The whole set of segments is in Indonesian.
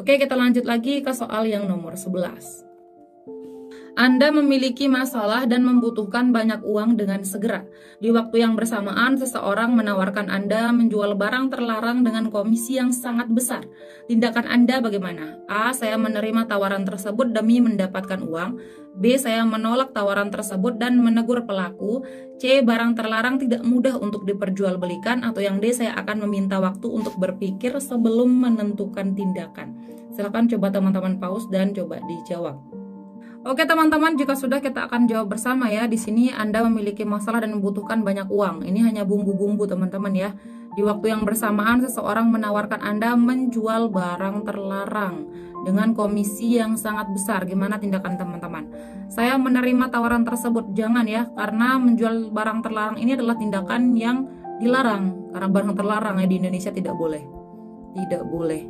Oke, kita lanjut lagi ke soal yang nomor 11. Anda memiliki masalah dan membutuhkan banyak uang dengan segera. Di waktu yang bersamaan, seseorang menawarkan Anda menjual barang terlarang dengan komisi yang sangat besar. Tindakan Anda bagaimana? A. Saya menerima tawaran tersebut demi mendapatkan uang. B. Saya menolak tawaran tersebut dan menegur pelaku. C. Barang terlarang tidak mudah untuk diperjualbelikan. Atau yang D. Saya akan meminta waktu untuk berpikir sebelum menentukan tindakan. Silakan coba teman-teman pause dan coba dijawab. Oke teman-teman, jika sudah kita akan jawab bersama ya. Di sini Anda memiliki masalah dan membutuhkan banyak uang. Ini hanya bumbu-bumbu teman-teman ya. Di waktu yang bersamaan seseorang menawarkan Anda menjual barang terlarang dengan komisi yang sangat besar. Gimana tindakan teman-teman? Saya menerima tawaran tersebut. Jangan ya, karena menjual barang terlarang ini adalah tindakan yang dilarang. Karena barang terlarang ya di Indonesia tidak boleh. Tidak boleh.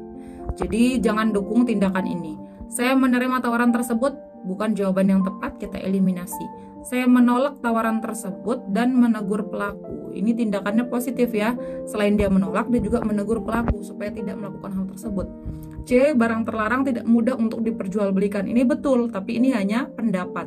Jadi jangan dukung tindakan ini. Saya menerima tawaran tersebut. Bukan jawaban yang tepat, kita eliminasi. Saya menolak tawaran tersebut dan menegur pelaku. Ini tindakannya positif ya. Selain dia menolak, dia juga menegur pelaku supaya tidak melakukan hal tersebut. C. Barang terlarang tidak mudah untuk diperjualbelikan. Ini betul, tapi ini hanya pendapat.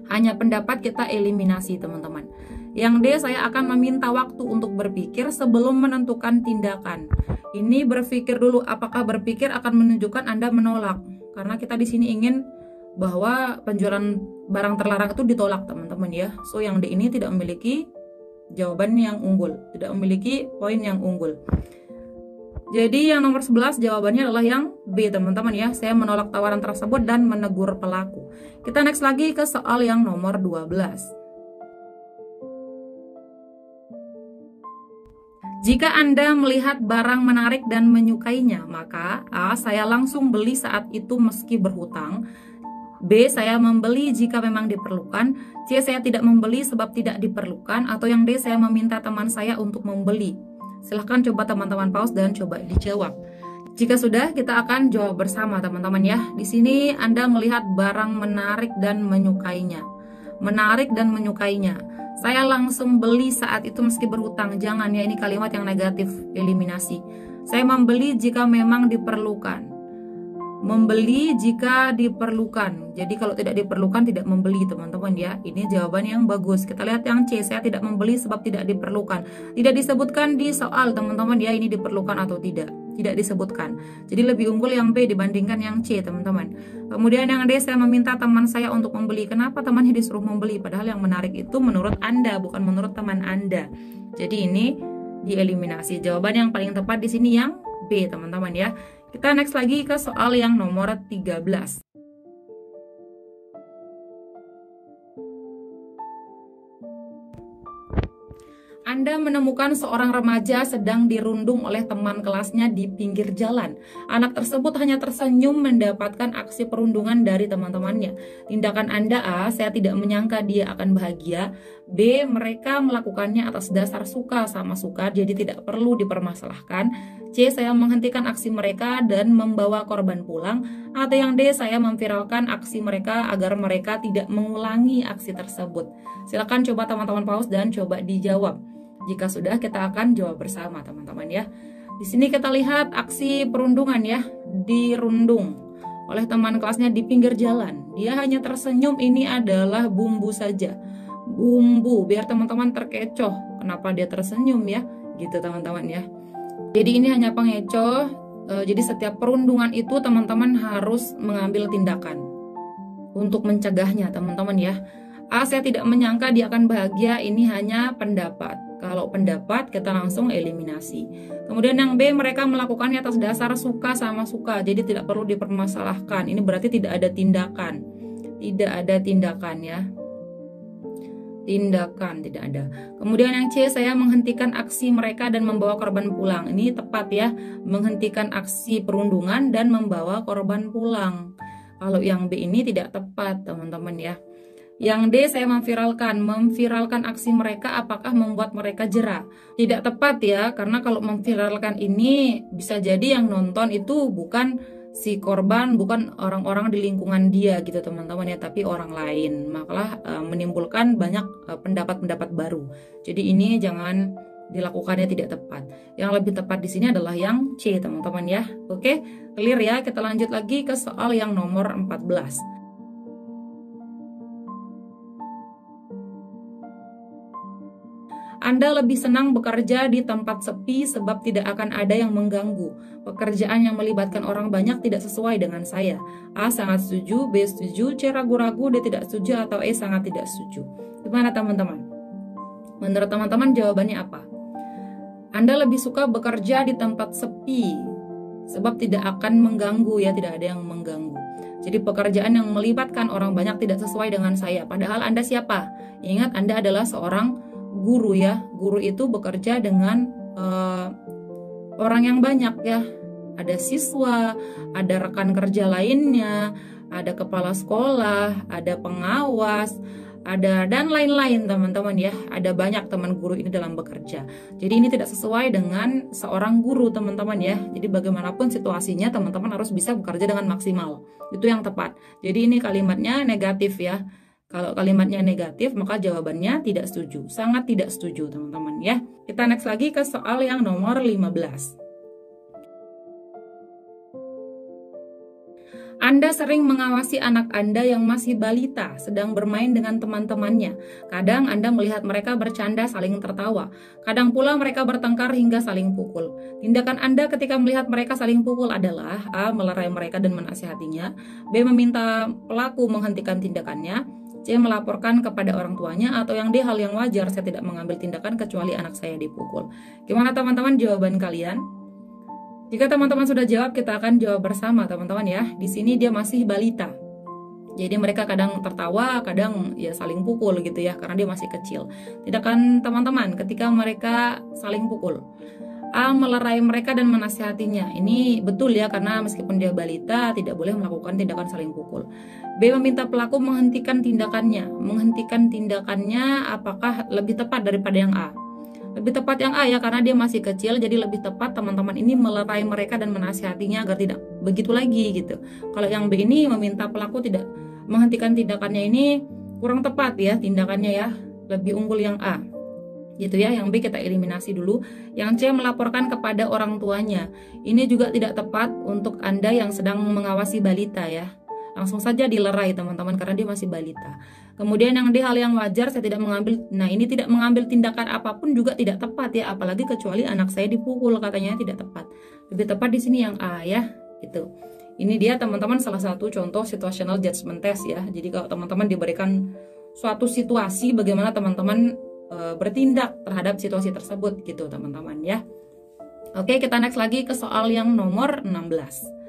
Hanya pendapat, kita eliminasi teman-teman. Yang D. Saya akan meminta waktu untuk berpikir sebelum menentukan tindakan. Ini berpikir dulu, apakah berpikir akan menunjukkan Anda menolak. Karena kita di sini ingin bahwa penjualan barang terlarang itu ditolak teman-teman ya. So yang D ini tidak memiliki jawaban yang unggul, tidak memiliki poin yang unggul. Jadi yang nomor 11 jawabannya adalah yang B teman-teman ya. Saya menolak tawaran tersebut dan menegur pelaku. Kita next lagi ke soal yang nomor 12. Jika Anda melihat barang menarik dan menyukainya, maka A. Saya langsung beli saat itu meski berhutang. B. Saya membeli jika memang diperlukan. C. Saya tidak membeli sebab tidak diperlukan. Atau yang D. Saya meminta teman saya untuk membeli. Silahkan coba teman-teman pause dan coba dijawab. Jika sudah, kita akan jawab bersama teman-teman ya. Di sini Anda melihat barang menarik dan menyukainya. Menarik dan menyukainya. Saya langsung beli saat itu meski berhutang. Jangan ya, ini kalimat yang negatif, eliminasi. Saya membeli jika memang diperlukan. Membeli jika diperlukan. Jadi kalau tidak diperlukan tidak membeli teman-teman ya. Ini jawaban yang bagus. Kita lihat yang C. Saya tidak membeli sebab tidak diperlukan. Tidak disebutkan di soal teman-teman ya, ini diperlukan atau tidak. Tidak disebutkan. Jadi lebih unggul yang B dibandingkan yang C teman-teman. Kemudian yang D. Saya meminta teman saya untuk membeli. Kenapa temannya disuruh membeli? Padahal yang menarik itu menurut Anda, bukan menurut teman Anda. Jadi ini dieliminasi. Jawaban yang paling tepat di sini yang B teman-teman ya. Kita next lagi ke soal yang nomor 13. Anda menemukan seorang remaja sedang dirundung oleh teman kelasnya di pinggir jalan. Anak tersebut hanya tersenyum mendapatkan aksi perundungan dari teman-temannya. Tindakan Anda A. Saya tidak menyangka dia akan bahagia. B. Mereka melakukannya atas dasar suka sama suka, jadi tidak perlu dipermasalahkan. C. Saya menghentikan aksi mereka dan membawa korban pulang. Atau yang D. Saya memviralkan aksi mereka agar mereka tidak mengulangi aksi tersebut. Silakan coba teman-teman pause dan coba dijawab. Jika sudah, kita akan jawab bersama teman-teman ya. Di sini kita lihat aksi perundungan ya, dirundung oleh teman kelasnya di pinggir jalan. Dia hanya tersenyum, ini adalah bumbu saja. Bumbu biar teman-teman terkecoh. Kenapa dia tersenyum ya? Gitu teman-teman ya. Jadi ini hanya pengecoh. Jadi setiap perundungan itu teman-teman harus mengambil tindakan untuk mencegahnya teman-teman ya. A. Saya tidak menyangka dia akan bahagia, ini hanya pendapat. Kalau pendapat kita langsung eliminasi. Kemudian yang B, mereka melakukannya atas dasar suka sama suka, jadi tidak perlu dipermasalahkan. Ini berarti tidak ada tindakan. Tidak ada tindakan ya. Tindakan tidak ada. Kemudian yang C, saya menghentikan aksi mereka dan membawa korban pulang. Ini tepat ya, menghentikan aksi perundungan dan membawa korban pulang. Kalau yang B ini tidak tepat teman-teman ya. Yang D, saya memviralkan aksi mereka apakah membuat mereka jera. Tidak tepat ya, karena kalau memviralkan ini bisa jadi yang nonton itu bukan si korban, bukan orang-orang di lingkungan dia gitu teman-teman ya, tapi orang lain. Maka menimbulkan banyak pendapat-pendapat baru. Jadi ini jangan dilakukannya tidak tepat. Yang lebih tepat di sini adalah yang C, teman-teman ya. Oke, clear ya. Kita lanjut lagi ke soal yang nomor 14. Anda lebih senang bekerja di tempat sepi sebab tidak akan ada yang mengganggu. Pekerjaan yang melibatkan orang banyak tidak sesuai dengan saya. A. Sangat setuju, B. Setuju, C. Ragu-ragu, D. Tidak setuju, atau E. Sangat tidak setuju. Gimana teman-teman? Menurut teman-teman jawabannya apa? Anda lebih suka bekerja di tempat sepi sebab tidak akan mengganggu ya, tidak ada yang mengganggu. Jadi pekerjaan yang melibatkan orang banyak tidak sesuai dengan saya. Padahal Anda siapa? Ingat, Anda adalah seorang guru ya. Guru itu bekerja dengan orang yang banyak ya. Ada siswa, ada rekan kerja lainnya, ada kepala sekolah, ada pengawas, ada dan lain-lain teman-teman ya. Ada banyak teman guru ini dalam bekerja. Jadi ini tidak sesuai dengan seorang guru teman-teman ya. Jadi bagaimanapun situasinya teman-teman harus bisa bekerja dengan maksimal. Itu yang tepat. Jadi ini kalimatnya negatif ya. Kalau kalimatnya negatif, maka jawabannya tidak setuju. Sangat tidak setuju, teman-teman ya. Kita next lagi ke soal yang nomor 15. Anda sering mengawasi anak Anda yang masih balita sedang bermain dengan teman-temannya. Kadang Anda melihat mereka bercanda saling tertawa. Kadang pula mereka bertengkar hingga saling pukul. Tindakan Anda ketika melihat mereka saling pukul adalah A. Melerai mereka dan menasihatinya, B. Meminta pelaku menghentikan tindakannya, C. Melaporkan kepada orang tuanya, atau yang D. Hal yang wajar, saya tidak mengambil tindakan kecuali anak saya dipukul. Gimana teman-teman jawaban kalian? Jika teman-teman sudah jawab, kita akan jawab bersama teman-teman ya. Di sini dia masih balita. Jadi mereka kadang tertawa, kadang ya saling pukul gitu ya, karena dia masih kecil. Tindakan teman-teman ketika mereka saling pukul. A. Melerai mereka dan menasihatinya. Ini betul ya, karena meskipun dia balita tidak boleh melakukan tindakan saling pukul. B. Meminta pelaku menghentikan tindakannya. Menghentikan tindakannya apakah lebih tepat daripada yang A? Lebih tepat yang A ya, karena dia masih kecil. Jadi lebih tepat teman-teman ini melerai mereka dan menasihatinya agar tidak begitu lagi gitu. Kalau yang B ini meminta pelaku tidak menghentikan tindakannya, ini kurang tepat ya tindakannya ya. Lebih unggul yang A gitu ya. Yang B kita eliminasi dulu. Yang C, melaporkan kepada orang tuanya. Ini juga tidak tepat untuk Anda yang sedang mengawasi balita ya. Langsung saja dilerai teman-teman karena dia masih balita. Kemudian yang D, hal yang wajar, saya tidak mengambil. Nah, ini tidak mengambil tindakan apapun juga tidak tepat ya, apalagi kecuali anak saya dipukul, katanya tidak tepat. Lebih tepat di sini yang A ya, gitu. Ini dia teman-teman salah satu contoh situational judgment test ya. Jadi kalau teman-teman diberikan suatu situasi, bagaimana teman-teman bertindak terhadap situasi tersebut gitu teman-teman ya. Oke, kita next lagi ke soal yang nomor 16.